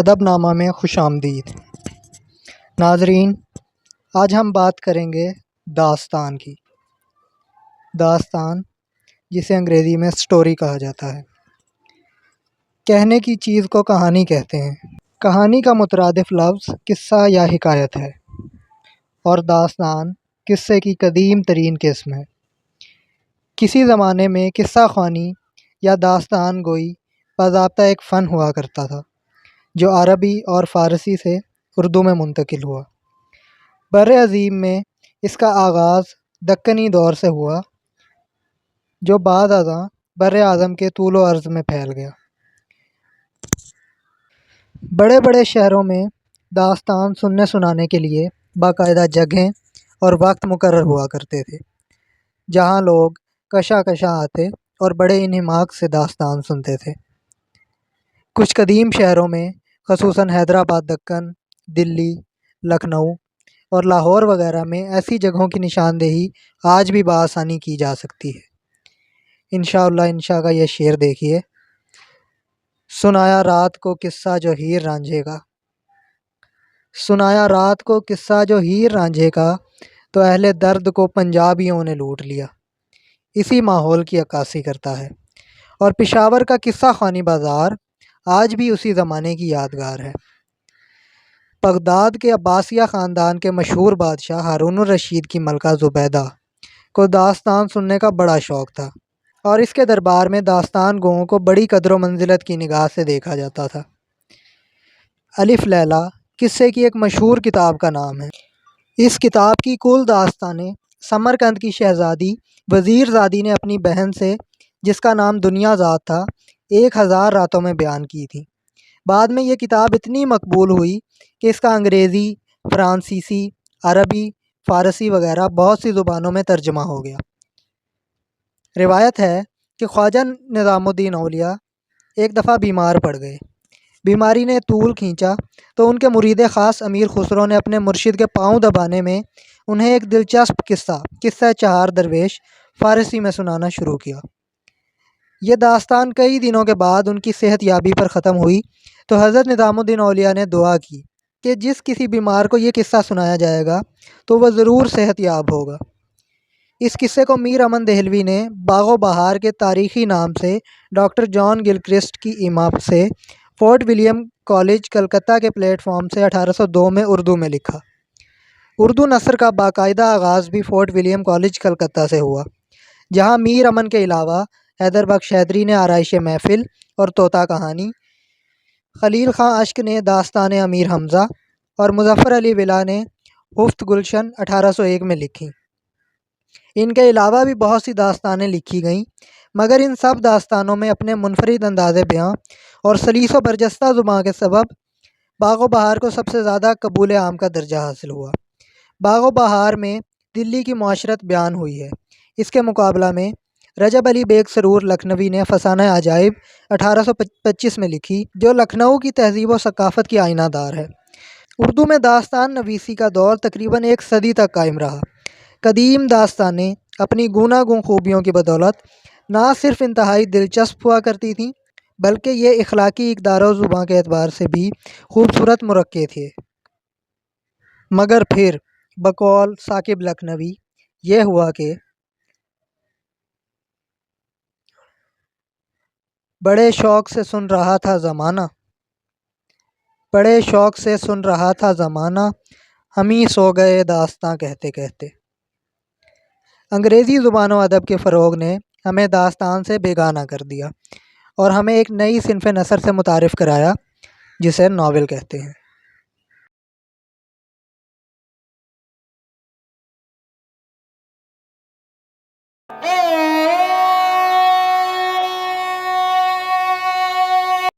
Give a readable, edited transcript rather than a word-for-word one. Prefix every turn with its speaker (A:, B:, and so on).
A: ادب نامہ میں خوش آمدید۔ ناظرین، آج ہم بات کریں گے داستان کی۔ داستان جسے انگریزی میں سٹوری کہا جاتا ہے۔ کہنے کی چیز کو کہانی کہتے ہیں۔ کہانی کا مترادف لفظ قصہ یا حکایت ہے، اور داستان قصے کی قدیم ترین قسم ہے۔ کسی زمانے میں قصہ خوانی یا داستان گوئی باضابطہ ایک فن ہوا کرتا تھا، جو عربی اور فارسی سے اردو میں منتقل ہوا۔ بر عظیم میں اس کا آغاز دکنی دور سے ہوا، جو بعد ازاں بر اعظم کے طول و عرض میں پھیل گیا۔ بڑے بڑے شہروں میں داستان سننے سنانے کے لیے باقاعدہ جگہیں اور وقت مقرر ہوا کرتے تھے، جہاں لوگ کشاں کشاں آتے اور بڑے انہماک سے داستان سنتے تھے۔ کچھ قدیم شہروں میں، خصوصاً حیدرآباد، دکن، دلی، لکھنؤ اور لاہور وغیرہ میں ایسی جگہوں کی نشاندہی آج بھی بآسانی کی جا سکتی ہے۔ انشاءاللہ انشاء کا یہ شعر دیکھیے: سنایا رات کو قصہ جو ہیر رانجھے کا، سنایا رات کو قصہ جو ہیر رانجھے کا، تو اہل درد کو پنجابیوں نے لوٹ لیا۔ اسی ماحول کی عکاسی کرتا ہے، اور پشاور کا قصہ خوانی بازار آج بھی اسی زمانے کی یادگار ہے۔ بغداد کے عباسیہ خاندان کے مشہور بادشاہ ہارون الرشید کی ملکہ زبیدہ کو داستان سننے کا بڑا شوق تھا، اور اس کے دربار میں داستان گوؤں کو بڑی قدر و منزلت کی نگاہ سے دیکھا جاتا تھا۔ الف لیلہ قصے کی ایک مشہور کتاب کا نام ہے۔ اس کتاب کی کل داستانیں سمرقند کی شہزادی وزیر زادی نے اپنی بہن سے، جس کا نام دنیا زاد تھا، 1000 راتوں میں بیان کی تھی۔ بعد میں یہ کتاب اتنی مقبول ہوئی کہ اس کا انگریزی، فرانسیسی، عربی، فارسی وغیرہ بہت سی زبانوں میں ترجمہ ہو گیا۔ روایت ہے کہ خواجہ نظام الدین اولیاء ایک دفعہ بیمار پڑ گئے۔ بیماری نے طول کھینچا تو ان کے مرید خاص امیر خسرو نے اپنے مرشد کے پاؤں دبانے میں انہیں ایک دلچسپ قصہ چہار درویش فارسی میں سنانا شروع کیا۔ یہ داستان کئی دنوں کے بعد ان کی صحت یابی پر ختم ہوئی تو حضرت نظام الدین اولیاء نے دعا کی کہ جس کسی بیمار کو یہ قصہ سنایا جائے گا تو وہ ضرور صحت یاب ہوگا۔ اس قصے کو میر امن دہلوی نے باغ و بہار کے تاریخی نام سے ڈاکٹر جان گلکرسٹ کی ایما سے فورٹ ولیم کالج کلکتہ کے پلیٹ فارم سے 1802 میں اردو میں لکھا۔ اردو نثر کا باقاعدہ آغاز بھی فورٹ ولیم کالج کلکتہ سے ہوا، جہاں میر امن کے علاوہ حیدر بخش حیدری نے آرائش محفل اور طوطا کہانی، خلیل خاں اشک نے داستان امیر حمزہ اور مظفر علی ولا نے ہفت گلشن 1801 میں لکھی۔ ان کے علاوہ بھی بہت سی داستانیں لکھی گئیں، مگر ان سب داستانوں میں اپنے منفرد انداز بیاں اور سلیس و برجستہ زباں کے سبب باغ و بہار کو سب سے زیادہ قبول عام کا درجہ حاصل ہوا۔ باغ و بہار میں دلی کی معاشرت بیان ہوئی ہے۔ اس کے مقابلہ میں رجب علی بیگ سرور لکھنوی نے فسانہ عجائب 1825 میں لکھی، جو لکھنؤ کی تہذیب و ثقافت کی آئینہ دار ہے۔ اردو میں داستان نویسی کا دور تقریباً 1 صدی تک قائم رہا۔ قدیم داستانیں اپنی گوناگون خوبیوں کی بدولت نہ صرف انتہائی دلچسپ ہوا کرتی تھیں، بلکہ یہ اخلاقی اقدار و زباں کے اعتبار سے بھی خوبصورت مرقع تھے۔ مگر پھر بقول ثاقب لکھنوی یہ ہوا کہ بڑے شوق سے سن رہا تھا زمانہ، بڑے شوق سے سن رہا تھا زمانہ، ہم ہی سو گئے داستاں کہتے کہتے۔ انگریزی زبان و ادب کے فروغ نے ہمیں داستان سے بیگانہ کر دیا اور ہمیں ایک نئی صنف نثر سے متعارف کرایا، جسے ناول کہتے ہیں۔